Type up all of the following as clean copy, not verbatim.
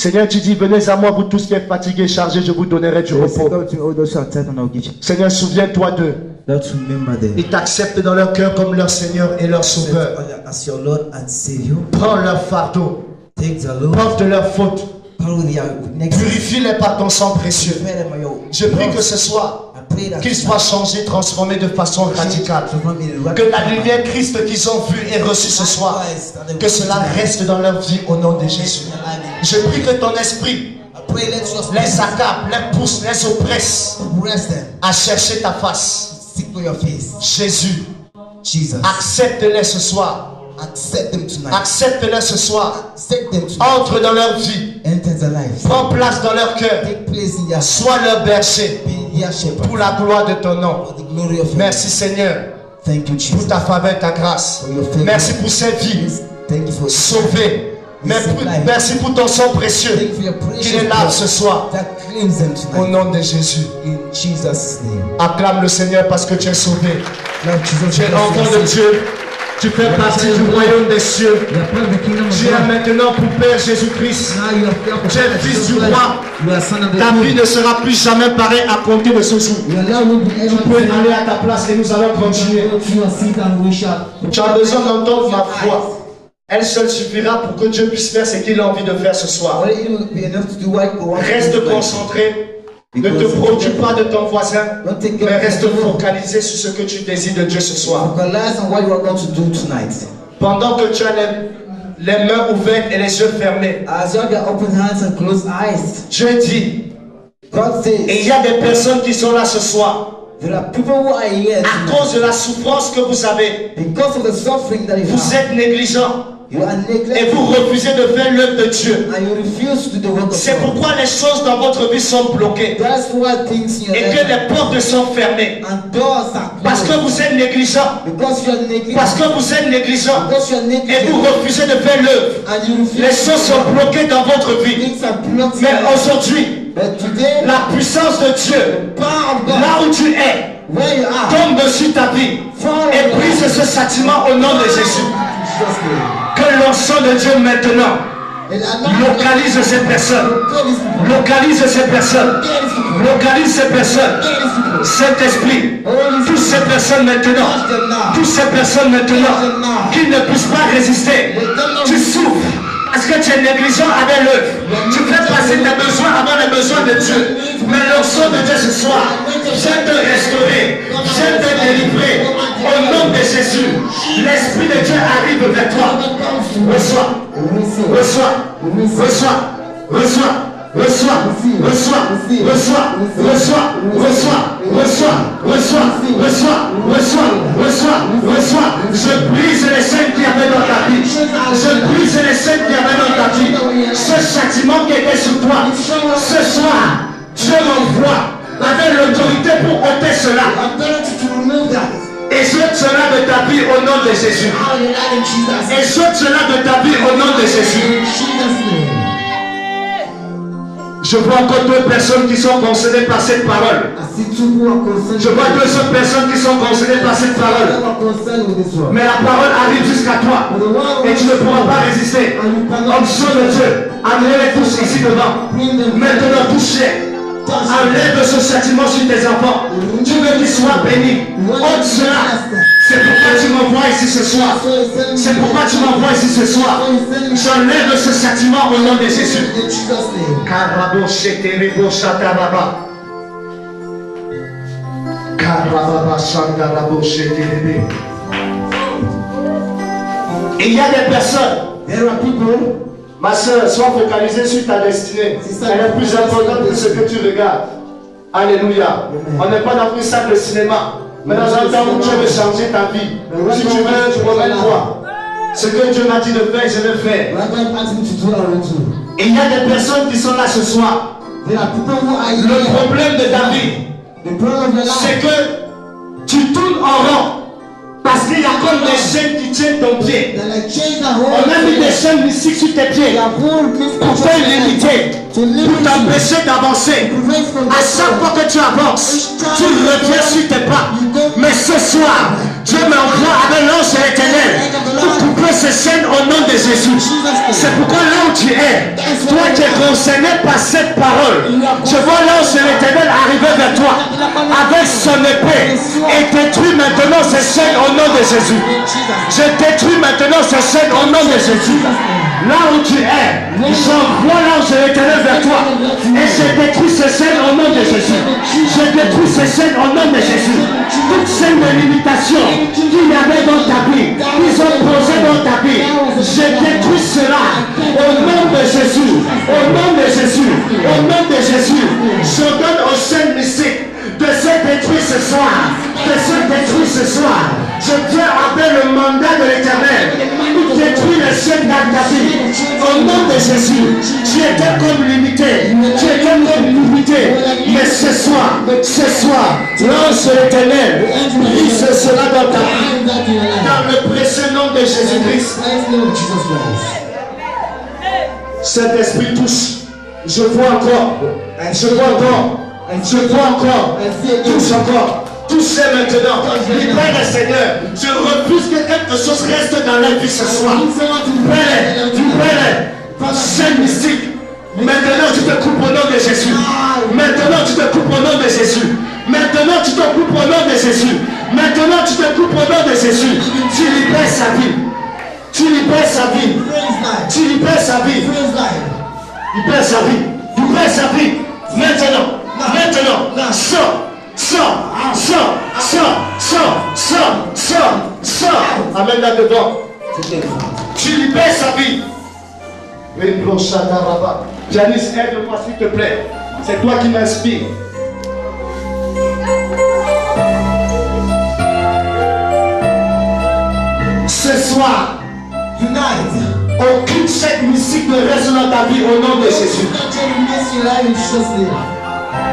Seigneur, tu dis, venez à moi, vous tous qui êtes fatigués, chargés, je vous donnerai du repos. Seigneur, souviens-toi d'eux. Ils t'acceptent dans leur cœur comme leur Seigneur et leur Sauveur. Prends leur fardeau. Porte leurs fautes. Purifie-les par ton sang précieux. Je prie que ce soir, qu'ils soient changés, transformés de façon radicale. Que la lumière Christ qu'ils ont vue et reçue ce soir, que cela reste dans leur vie au nom de Jésus. Je prie que ton esprit les accable, les pousse, les oppresse à chercher ta face. Jésus, accepte-les ce soir. Accepte-les ce soir. Entre dans leur vie. Prends place dans leur cœur. Sois leur berger pour la gloire de ton nom. Merci Seigneur pour ta faveur et ta grâce. Merci pour cette vie sauvée. Merci pour ton sang précieux qui les lave ce soir. Au nom de Jésus. Acclame le Seigneur parce que tu es sauvé. Tu es l'enfant de Dieu. Tu fais partie du royaume des cieux. Tu es maintenant pour Père Jésus-Christ. Tu es fils du roi. Ta vie ne sera plus jamais pareille à compter de ce jour. Tu peux aller à ta place et nous allons continuer. Tu as besoin d'entendre ma voix. Elle seule suffira pour que Dieu puisse faire ce qu'il a envie de faire ce soir. Reste concentré. Ne te préoccupe pas de ton voisin, mais reste focalisé sur ce que tu désires de Dieu ce soir. Pendant que tu as les mains ouvertes et les yeux fermés, Dieu dit, et il y a des personnes qui sont là ce soir, à cause de la souffrance que vous avez, vous êtes négligents. Et vous refusez de faire l'œuvre de Dieu. C'est pourquoi les choses dans votre vie sont bloquées. Et que les portes sont fermées. Parce que vous êtes négligent. Parce que vous êtes négligent. Et vous refusez de faire l'œuvre. Les choses sont bloquées dans votre vie. Mais aujourd'hui, la puissance de Dieu, là où tu es, tombe sur ta vie et brise ce châtiment au nom de Jésus. Que l'onction de Dieu maintenant localise ces personnes. Localise ces personnes. Localise ces personnes. Saint-Esprit, toutes ces personnes maintenant, toutes ces personnes maintenant qui ne puissent pas résister. Tu souffres parce que tu es négligent avec l'œuvre. Tu fais passer tes besoins avant les besoins de Dieu. Mais l'onction de Dieu ce soir vient te restaurer, vient te délivrer. Au nom de Jésus, l'Esprit de Dieu arrive vers toi. Reçois, reçois, reçois, reçois, reçois, reçois, reçois, reçois, reçois, reçois, reçois, reçois, reçois, reçois, reçois. Je brise les chaînes qu'il y avait dans ta vie. Je brise les chaînes qu'il y avait dans ta vie. Ce châtiment qui était sur toi, ce soir, Dieu m'envoie avec l'autorité pour ôter cela. Et jette cela de ta vie au nom de Jésus. Et jette cela de ta vie au nom de Jésus. Je vois encore deux personnes qui sont concernées par cette parole. Je vois deux autres personnes qui sont concernées par cette parole. Mais la parole arrive jusqu'à toi. Et tu ne pourras pas résister. Onction de Dieu. Amenez-les tous ici devant. Maintenant touchez. Enlève ce châtiment sur tes enfants. Tu veux qu'ils soient bénis. Ôte cela. C'est pourquoi tu m'envoies ici ce soir. C'est pourquoi tu m'envoies ici ce soir. J'enlève ce châtiment au nom de Jésus. Et il y a des personnes. Ma soeur, sois focalisée sur ta destinée. Elle est plus importante que ce que tu regardes. Alléluia. On n'est pas dans une salle de cinéma. Mais dans un temps où Dieu veut changer ta vie. Si tu veux, tu remets-toi. Ce que Dieu m'a dit de faire, je vais faire. Et il y a des personnes qui sont là ce soir. Le problème de David, c'est que tu tournes en rond. Parce qu'il y a comme des chaînes qui tiennent ton pied. On a mis des chaînes mystiques sur tes pieds pour te limiter, pour t'empêcher d'avancer. À chaque fois que tu avances, tu reviens sur tes pas. Mais ce soir, Dieu m'envoie avec l'ange de l'Éternel pour couper ces chaînes au nom de Jésus. C'est pourquoi là où tu es, toi qui es concerné par cette parole, je vois l'ange de l'Éternel arriver vers toi avec son épée et détruit maintenant ces chaînes au nom de Jésus. Je détruis maintenant ces chaînes au nom de Jésus. Là où tu es, j'envoie l'ange de l'Éternel vers toi et je détruis ces chaînes au nom de Jésus. Je détruis ces chaînes au nom de Jésus. Toutes chaînes de limitation qu'il y avait dans ta vie, qu'ils ont posé dans ta vie, je détruis cela au nom de Jésus. Au nom de Jésus. Au nom de Jésus. Je donne aux chaînes mystiques de se détruire ce soir. De se détruire ce soir. Je viens avec le mandat de l'Éternel pour détruire les chaînes dans ta vie. Au nom de Jésus, tu étais comme limité. Tu étais comme limité. Mais ce soir, l'ange de l'Éternel brise cela dans ta vie. Dans le précieux nom de Jésus-Christ. Cet esprit touche. Je vois encore. Je vois encore. Je vois encore. Touche encore. Touchez maintenant. Libère le Seigneur. Je refuse que quelque chose reste dans la vie ce soir. Libère-les. Chaîne mystique. Maintenant tu te coupes au nom de Jésus. Maintenant tu te coupes au nom de Jésus. Maintenant tu te coupes au nom de Jésus. Maintenant tu te coupes au nom de Jésus. Tu libères sa vie. Tu libères sa vie. Tu libères sa vie. Libère sa vie. Libère sa vie. Maintenant. Maintenant. Sors. Sors. Sors. Sors. Sors. Sors. Sors. Sors. Amène là devant. Tu libères sa vie. Janice, aide-moi s'il te plaît. C'est toi qui m'inspires. Ce soir, aucune chaîne mystique ne reste dans ta vie au nom de Jésus.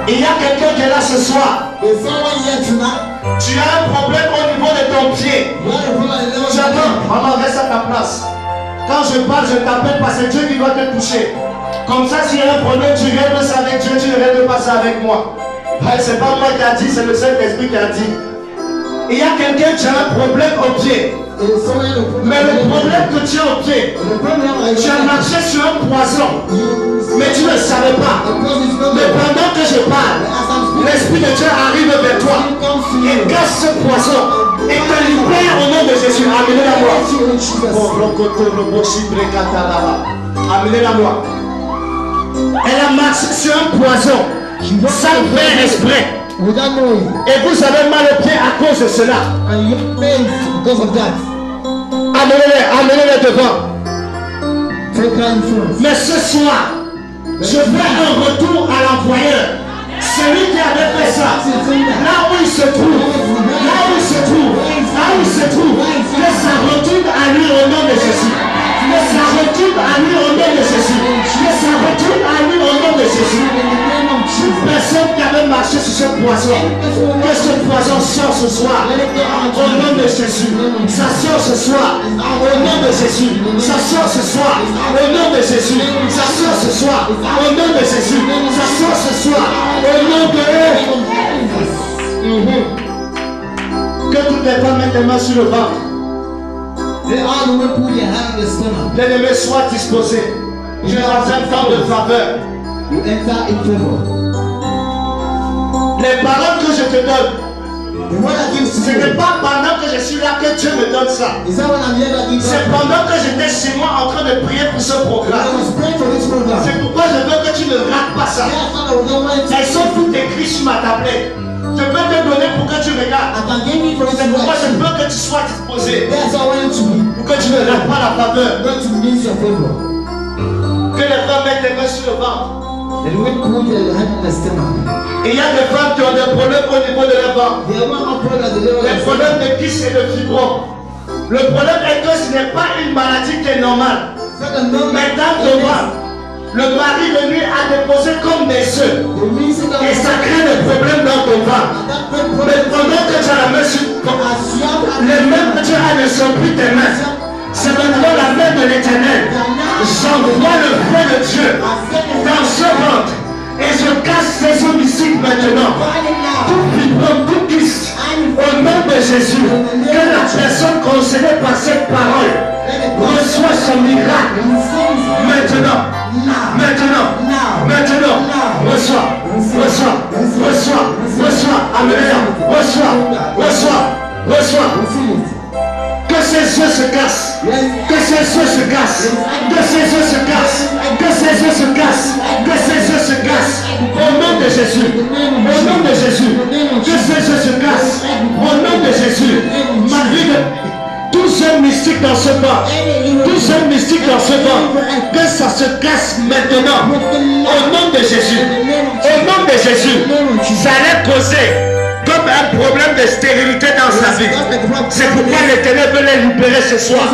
Il y a quelqu'un qui est là ce soir. Tu as un problème au niveau de ton pied. Tu attends, maman, reste à ta place. Quand je parle, je t'appelle parce que c'est Dieu qui doit te toucher. Comme ça, s'il y a un problème, tu règles ça avec Dieu, tu ne règles pas ça avec moi. C'est pas moi qui a dit, c'est le Saint-Esprit qui a dit. Il y a quelqu'un qui a un problème au pied. Mais le problème que tu as au pied, tu as marché sur un poison, mais tu ne savais pas. Mais pendant que je parle, l'Esprit de Dieu arrive vers toi et casse ce poison et te libère au nom de Jésus. Amenez-la moi. Amenez-la moi. Elle a marché sur un poison sans faire exprès. Et vous avez mal au pied à cause de cela. Amenez-les devant. Mais ce soir, je fais un retour à l'envoyeur. Celui qui avait fait ça, là où il se trouve, que ça retourne à lui au nom de Jésus. Que ça retourne à lui au nom de Jésus. Que ça retourne à lui au nom de Jésus. Toute personne qui avait marché sur ce poison, que ce poison sort ce soir au nom de Jésus. Ça sort ce soir au nom de Jésus. Ça sort ce soir au nom de Jésus. Ça sort ce soir au nom de Jésus. Ça sort ce soir au nom de Que toutes les femmes mettent les mains sur le ventre. L'ennemi soit disposé. Tu es dans un temps de faveur. Les paroles que je te donne, ce n'est pas pendant que je suis là que Dieu me donne ça. C'est pendant que j'étais chez moi en train de prier pour ce programme. C'est pourquoi je veux que tu ne rates pas ça. Elles sont toutes écrites sur ma tablette. Je peux te donner pour que tu regardes. C'est pourquoi je veux que tu sois disposé. Pour que tu ne rates pas la faveur. Que les femmes mettent les mains sur le ventre. Et il y a des femmes qui ont des problèmes au niveau de leur ventre. Des problèmes de kyste et de fibro. Le problème est que ce n'est pas une maladie qui est normale. Mais dans ton ventre, le mari de nuit a déposé comme des œufs. Et ça crée des problèmes dans ton ventre. Mais pendant que tu as la main sur les mains que tu as ne sont plus tes mains. C'est maintenant la main de l'Éternel. J'envoie le feu de Dieu dans ce ventre. Et je casse ces homicides maintenant. Tout fibrome, tout kyste. Au nom de Jésus. Que la personne concernée par cette parole reçoit son miracle. Maintenant. Reçois. Amenez-la. Reçois. Que ces yeux se cassent. Que ces yeux se cassent. Au nom de Jésus. Que ces yeux se cassent. Au nom de Jésus. Tous hommes mystiques dans ce bas. Que ça se casse maintenant. Au nom de Jésus. Ça allait causer comme un problème de stérilité dans sa vie. C'est pourquoi l'Éternel veut les libérer ce soir.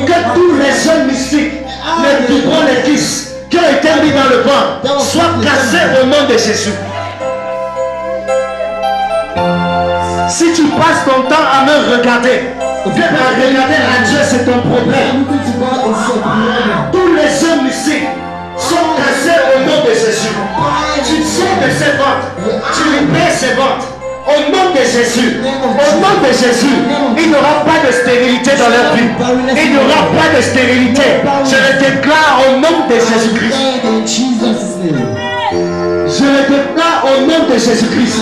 Que tous les hommes mystiques, les fibrons, les kystes qui ont été mis dans le ventre soient cassés au nom de Jésus. Si tu passes ton temps à me regarder, à Dieu, c'est ton problème. Tous les hommes mystiques sont cassés au nom de Jésus. Tu sors de ces ventes, tu libères ces ventes. Au nom de Jésus, il n'y aura pas de stérilité dans leur vie. Il n'y aura pas de stérilité. Je le déclare au nom de Jésus-Christ. Je le déclare au nom de Jésus-Christ.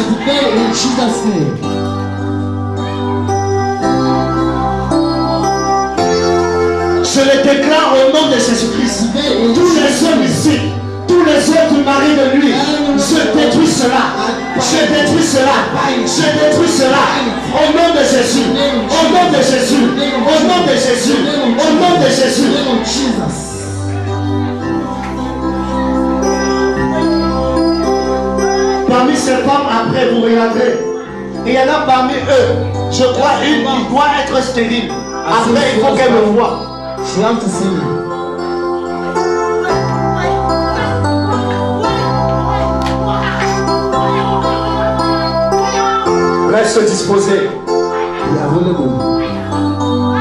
Je le déclare au nom de Jésus-Christ. Tous les hommes ici, tous les hommes du mari de lui, je détruis cela. Au nom de Jésus. Parmi ces femmes, après vous regarderez, il y en a parmi eux, je crois une qui doit être stérile. Après, il faut qu'elle me voie. She wants to see me. Reste disposé.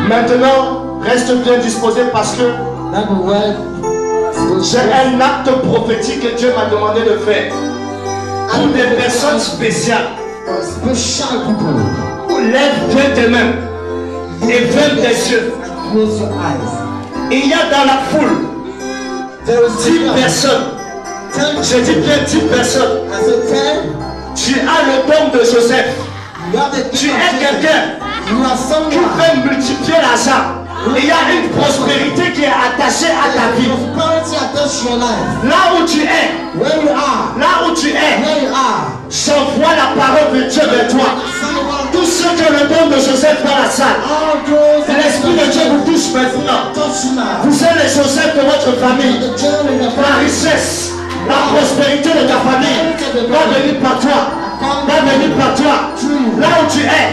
Maintenant, reste bien disposé parce que j'ai un acte prophétique que Dieu m'a demandé de faire pour des personnes spéciales. Lève bien tes mains et ferme tes yeux. Il y a dans la foule 10 personnes. Je dis bien 10 personnes. Tu as le don de Joseph. Tu es quelqu'un qui veut multiplier l'argent. Il y a une prospérité qui est attachée à ta vie. Là où tu es, j'envoie la parole de Dieu vers toi. Tous ceux qui ont le don de Joseph dans la salle, l'Esprit de Dieu vous touche maintenant. Vous êtes les Joseph de votre famille. La richesse, la prospérité de ta famille va venir par toi. Là où tu es,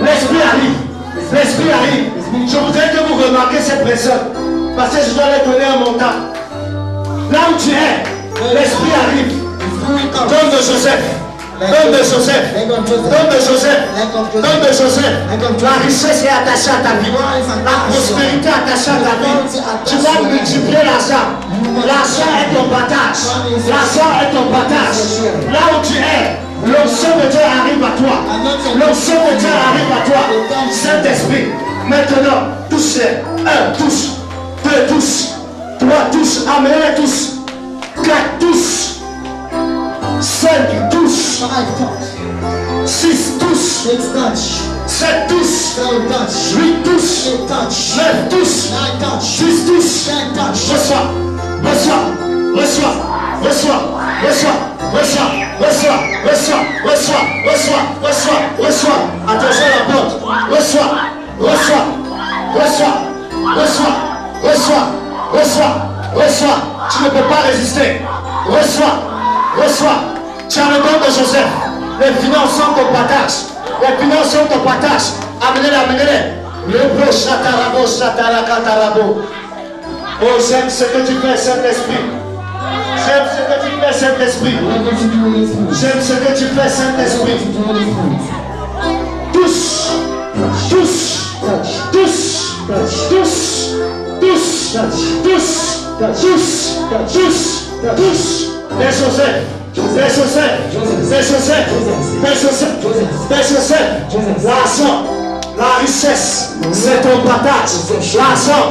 l'Esprit arrive. Je voudrais que vous remarquiez cette personne, parce que je dois leur donner un montant. Là où tu es, l'Esprit arrive. Don de Joseph. La richesse est attachée à ta vie. La prospérité est attachée à ta vie. Tu vas multiplier l'argent. L'argent est ton partage. Là où tu es, l'onction de Dieu arrive à toi. Saint-Esprit, maintenant, touche-les. 1, touche. 2, touche. 3, touche. Amenez-les tous. 4, touche. 5, touche. 6, touche. 7, touche. 8, touche. 9, touche. 10, touche. Reçois. Attention à la porte. Reçois. Tu ne peux pas résister. Reçois. Tu as le don de Joseph. Les finances sont ton partage. Amenez-les. Le chatarabo, chatarakatarabo. Oh, j'aime ce que tu fais, Saint-Esprit. J'aime ce que tu fais, Saint-Esprit. J'aime ce que tu fais, Saint-Esprit. Touche, touche, touche, touche, touche, touche, touche, touche, touche. Les chaussettes, les chaussettes, les chaussettes, les chaussettes, les chaussettes. L'argent, la richesse, c'est ton partage. L'argent,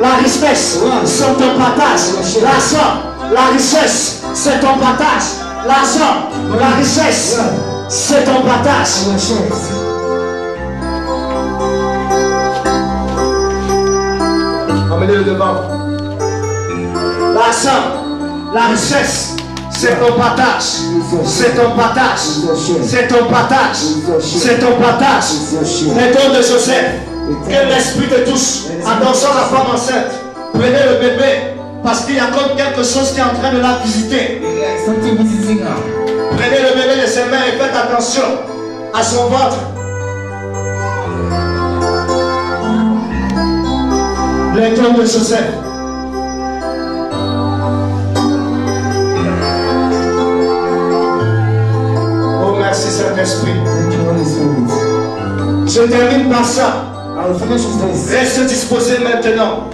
la richesse, c'est ton partage. L'argent, la richesse, c'est ton partage. L'argent, la richesse, c'est ton partage. Emmenez-le devant. L'argent, la richesse, c'est ton partage. C'est ton partage. C'est ton partage. C'est ton partage. Les dons de Joseph. Que l'esprit te touche. Attention à la femme enceinte. Prenez le bébé. Parce qu'il y a comme quelque chose qui est en train de la visiter. Prenez le bébé de ses mains et faites attention à son ventre. Les dons de Joseph. Oh, merci Saint-Esprit. Je termine par ça. Reste disposé maintenant.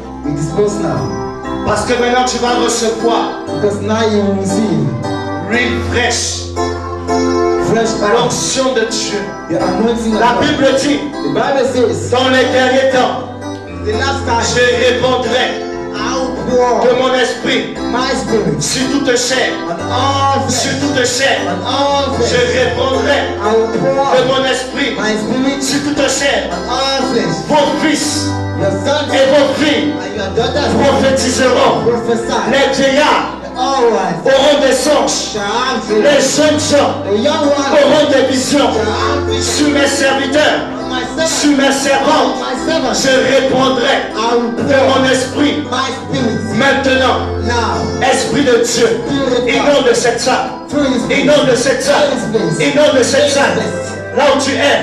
Parce que maintenant tu vas recevoir l'huile fraîche, l'onction de Dieu. La Bible dit, dans les derniers temps, je répondrai de mon esprit sur toute chair. Sur toute chair, je répondrai de mon esprit sur toute chair. Vos fils et vos filles prophétiseront. Les vieillards auront des songes. Les jeunes gens auront des visions. Sur mes serviteurs, sur mes servantes, je répondrai de mon esprit. Maintenant, Esprit de Dieu, inonde de cette salle, inonde de cette salle, inonde de cette salle. Là où tu es,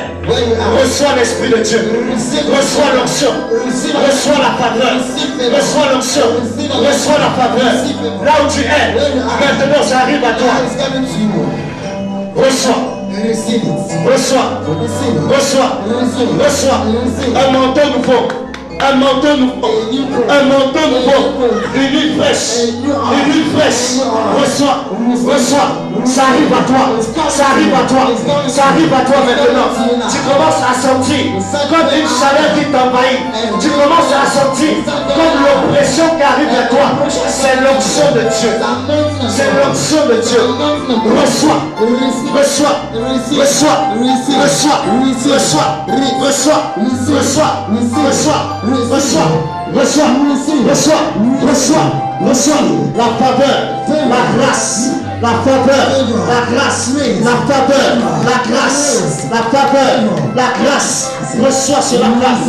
reçois l'Esprit de Dieu, reçois l'onction, reçois la faveur, reçois l'onction, reçois la faveur. Là où tu es, maintenant ça arrive à toi. Reçois, reçois, reçois, reçois un manteau nouveau. Un manteau nouveau, un manteau nouveau, une huile fraîche, une huile fraîche. Reçois, reçois, ça arrive à toi, ça arrive à toi, ça arrive à toi maintenant. Tu commences à sentir comme une chaleur qui t'envahit. Tu commences à sentir comme l'oppression qui arrive à toi. C'est l'onction de Dieu, c'est l'onction de Dieu. Reçois, reçois, reçois, reçois, reçois, reçois, reçois, reçois. Reçois, reçois, reçois, reçois, reçois la faveur, la grâce, la faveur, la grâce, la faveur, la grâce, la faveur, la grâce. Reçois sur la femme,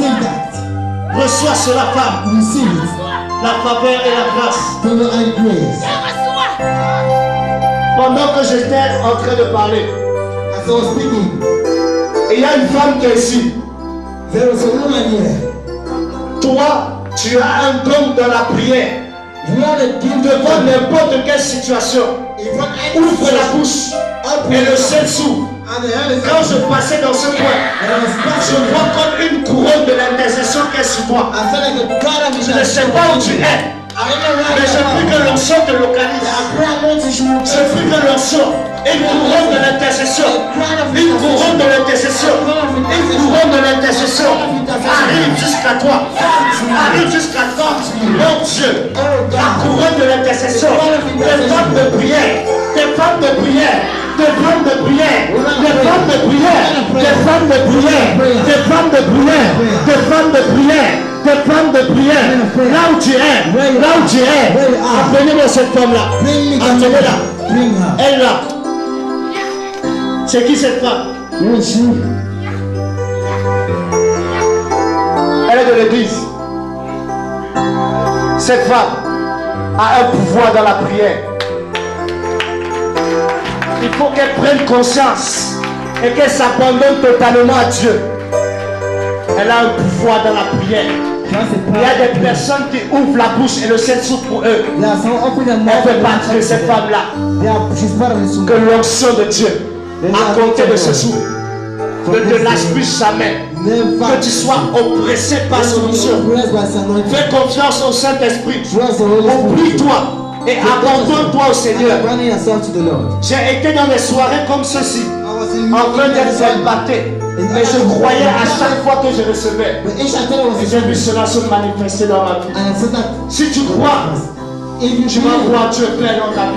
reçois sur la femme, la faveur et la grâce. Pendant que j'étais en train de parler, il y a une femme qui est ici. Toi, tu as un don dans la prière. Devant n'importe quelle situation, ouvre la bouche et le ciel s'ouvre. Quand je passais dans ce coin, je vois comme une couronne de l'intercession qui est sur toi. Je ne sais pas où tu es, mais je prie que l'onction te localise. Je prie que l'onction, une couronne de l'intercession, une couronne de l'intercession, une couronne de l'intercession arrive jusqu'à toi. Arrive jusqu'à toi, mon Dieu. La couronne de l'intercession, des femmes de prière, des femmes de prière, des femmes de prière, des femmes de prière, des femmes de prière, des femmes de prière, des femmes de prière, des femmes de prière. Là où tu es, là où tu es, appelez-moi cette femme-là. Appelez-la. Elle là. C'est qui cette femme? Elle est de l'église. Cette femme a un pouvoir dans la prière. Il faut qu'elle prenne conscience et qu'elle s'abandonne totalement à Dieu. Elle a un pouvoir dans la prière. Il y a des personnes qui ouvrent la bouche et le ciel s'ouvre pour eux. Elle fait partie de ces femmes-là. Que l'onction de Dieu, à compter de ce jour, ne te lâche plus jamais. Que tu sois oppressé par son onction. Fais confiance au Saint-Esprit. Oublie-toi et abandonne-toi au Seigneur. J'ai été dans des soirées comme ceci, en train d'être épaté. Mais je croyais à chaque fois que je recevais. Et j'ai vu cela se manifester dans ma vie. Si tu crois, tu vas voir Dieu plein dans ta vie.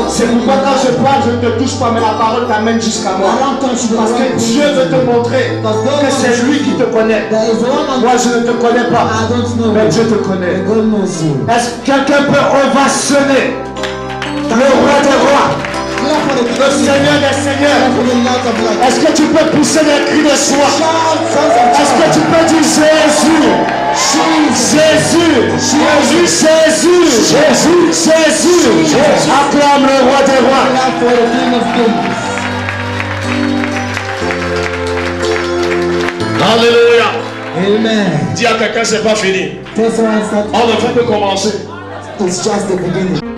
C'est pourquoi quand je parle, je ne te touche pas, mais la parole t'amène jusqu'à moi. Parce que Dieu veut te montrer que c'est lui qui te connaît. Moi, je ne te connais pas, mais Dieu te connaît. Est-ce que quelqu'un peut ovationner le roi des rois, le Seigneur des seigneurs? Est-ce que tu peux pousser des cris de joie? Est-ce que tu peux dire Jésus? Jésus, Jésus, Jésus, Jésus, Jésus. Acclame le roi des rois. Alléluia. Amen. Dis à quelqu'un, c'est pas fini. On ne fait que commencer. It's just the beginning.